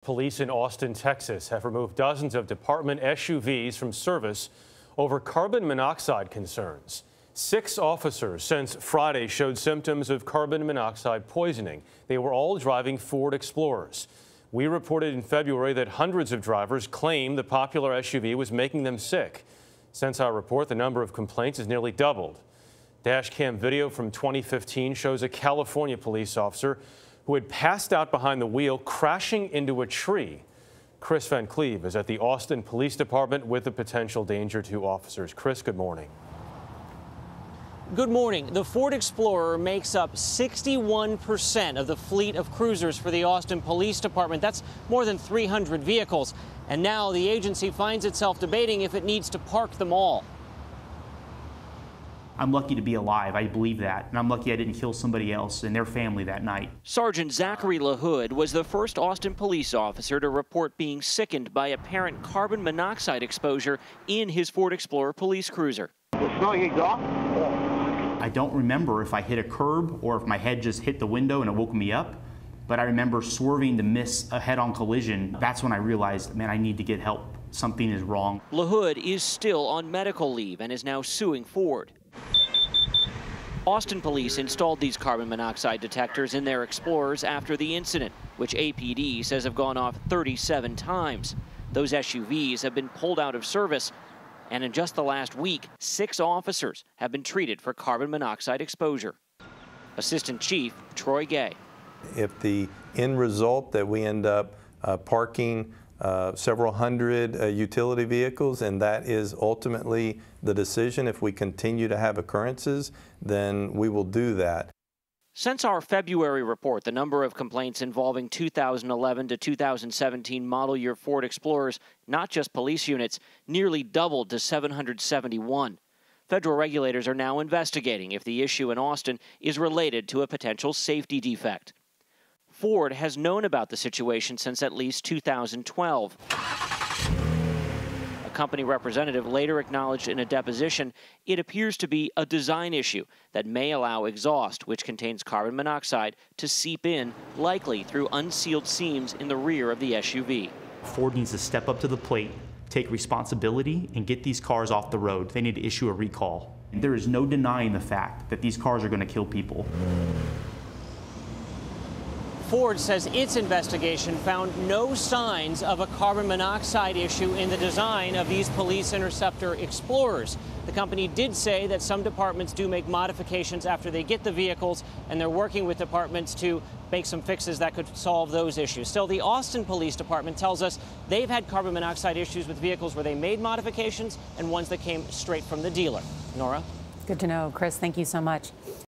Police in Austin, Texas have removed dozens of department SUVs from service over carbon monoxide concerns. 6 officers since Friday showed symptoms of carbon monoxide poisoning. They were all driving Ford Explorers. We reported in February that hundreds of drivers claimed the popular SUV was making them sick. Since our report, the number of complaints has nearly doubled. Dash cam video from 2015 shows a California police officer who had passed out behind the wheel crashing into a tree. Kris Van Cleave is at the Austin Police Department with a potential danger to officers. Kris, good morning. Good morning. The Ford Explorer makes up 61% of the fleet of cruisers for the Austin Police Department. That's more than 300 vehicles. And now the agency finds itself debating if it needs to park them all. I'm lucky to be alive, I believe that, and I'm lucky I didn't kill somebody else and their family that night. Sergeant Zachary LaHood was the first Austin police officer to report being sickened by apparent carbon monoxide exposure in his Ford Explorer police cruiser. Smelling exhaust? I don't remember if I hit a curb or if my head just hit the window and it woke me up, but I remember swerving to miss a head-on collision. That's when I realized, man, I need to get help. Something is wrong. LaHood is still on medical leave and is now suing Ford. Austin police installed these carbon monoxide detectors in their Explorers after the incident, which APD says have gone off 37 times. Those SUVs have been pulled out of service, and in just the last week, 6 officers have been treated for carbon monoxide exposure. Assistant Chief Troy Gayle. If the end result that we end up parking several hundred utility vehicles, and that is ultimately the decision. If we continue to have occurrences, then we will do that. Since our February report, the number of complaints involving 2011 to 2017 model year Ford Explorers, not just police units, nearly doubled to 771. Federal regulators are now investigating if the issue in Austin is related to a potential safety defect. Ford has known about the situation since at least 2012. A company representative later acknowledged in a deposition it appears to be a design issue that may allow exhaust, which contains carbon monoxide, to seep in, likely through unsealed seams in the rear of the SUV. Ford needs to step up to the plate, take responsibility, and get these cars off the road. They need to issue a recall. There is no denying the fact that these cars are going to kill people. Ford says its investigation found no signs of a carbon monoxide issue in the design of these Police Interceptor Explorers. The company did say that some departments do make modifications after they get the vehicles, and they're working with departments to make some fixes that could solve those issues. Still, the Austin Police Department tells us they've had carbon monoxide issues with vehicles where they made modifications and ones that came straight from the dealer. Norah? Good to know. Kris, thank you so much.